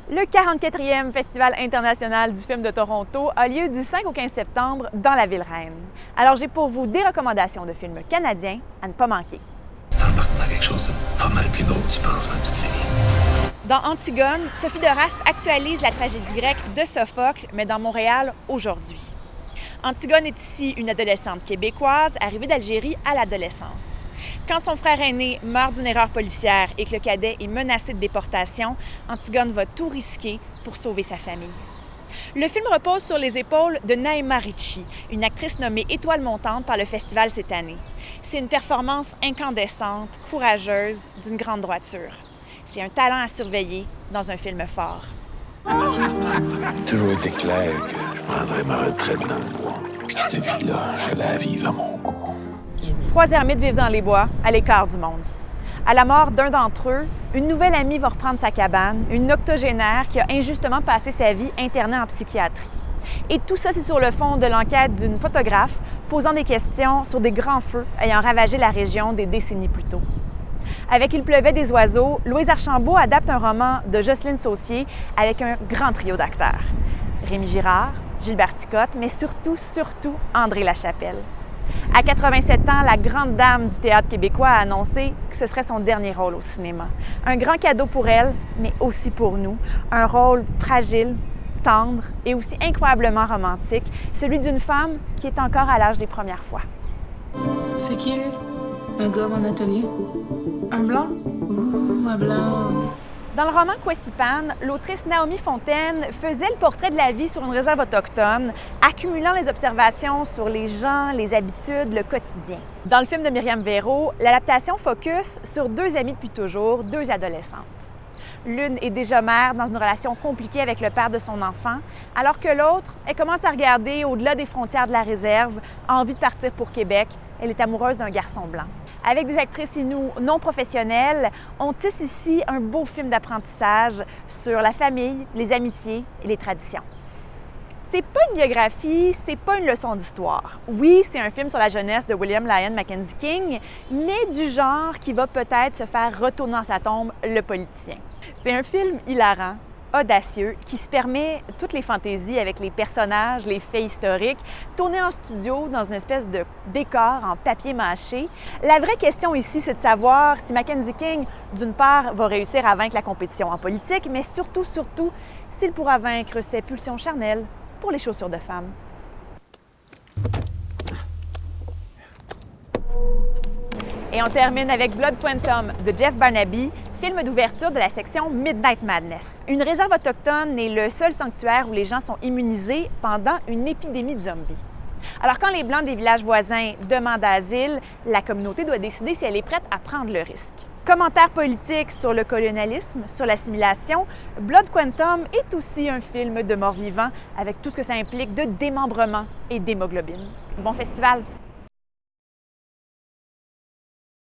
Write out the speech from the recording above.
Le 44e Festival international du film de Toronto a lieu du 5 au 15 septembre dans la ville reine. Alors j'ai pour vous des recommandations de films canadiens à ne pas manquer. Tu t'embarques dans quelque chose de pas mal plus gros que tu penses, ma petite fille. Dans Antigone, Sophie de Raspe actualise la tragédie grecque de Sophocle, mais dans Montréal aujourd'hui. Antigone est ici une adolescente québécoise arrivée d'Algérie à l'adolescence. Quand son frère aîné meurt d'une erreur policière et que le cadet est menacé de déportation, Antigone va tout risquer pour sauver sa famille. Le film repose sur les épaules de Naïma Ricci, une actrice nommée étoile montante par le festival cette année. C'est une performance incandescente, courageuse, d'une grande droiture. C'est un talent à surveiller dans un film fort. Il a toujours été clair que je prendrais ma retraite dans le bois. Puis que cette vie-là, je la vive à mon goût. Trois ermites vivent dans les bois, à l'écart du monde. À la mort d'un d'entre eux, une nouvelle amie va reprendre sa cabane, une octogénaire qui a injustement passé sa vie internée en psychiatrie. Et tout ça, c'est sur le fond de l'enquête d'une photographe posant des questions sur des grands feux ayant ravagé la région des décennies plus tôt. Avec Il pleuvait des oiseaux, Louise Archambault adapte un roman de Jocelyne Saucier avec un grand trio d'acteurs. Rémi Girard, Gilbert Sicotte, mais surtout André Lachapelle. À 87 ans, la grande dame du théâtre québécois a annoncé que ce serait son dernier rôle au cinéma. Un grand cadeau pour elle, mais aussi pour nous. Un rôle fragile, tendre et aussi incroyablement romantique, celui d'une femme qui est encore à l'âge des premières fois. C'est qui, lui? Un gars, mon atelier? Un blanc? Ouh, un blanc! Dans le roman Kwesipan, l'autrice Naomi Fontaine faisait le portrait de la vie sur une réserve autochtone, accumulant les observations sur les gens, les habitudes, le quotidien. Dans le film de Myriam Véro, l'adaptation focus sur deux amies depuis toujours, deux adolescentes. L'une est déjà mère dans une relation compliquée avec le père de son enfant, alors que l'autre, elle commence à regarder au-delà des frontières de la réserve, a envie de partir pour Québec. Elle est amoureuse d'un garçon blanc. Avec des actrices inoues non professionnelles, on tisse ici un beau film d'apprentissage sur la famille, les amitiés et les traditions. C'est pas une biographie, c'est pas une leçon d'histoire. Oui, c'est un film sur la jeunesse de William Lyon Mackenzie King, mais du genre qui va peut-être se faire retourner dans sa tombe le politicien. C'est un film hilarant, audacieux, qui se permet toutes les fantaisies avec les personnages, les faits historiques, tourné en studio dans une espèce de décor en papier mâché. La vraie question ici, c'est de savoir si Mackenzie King, d'une part, va réussir à vaincre la compétition en politique, mais surtout, s'il pourra vaincre ses pulsions charnelles pour les chaussures de femme. Et on termine avec Blood Quantum de Jeff Barnaby, film d'ouverture de la section Midnight Madness. Une réserve autochtone est le seul sanctuaire où les gens sont immunisés pendant une épidémie de zombies. Alors quand les Blancs des villages voisins demandent asile, la communauté doit décider si elle est prête à prendre le risque. Commentaire politique sur le colonialisme, sur l'assimilation, Blood Quantum est aussi un film de mort-vivant avec tout ce que ça implique de démembrement et d'hémoglobine. Bon festival!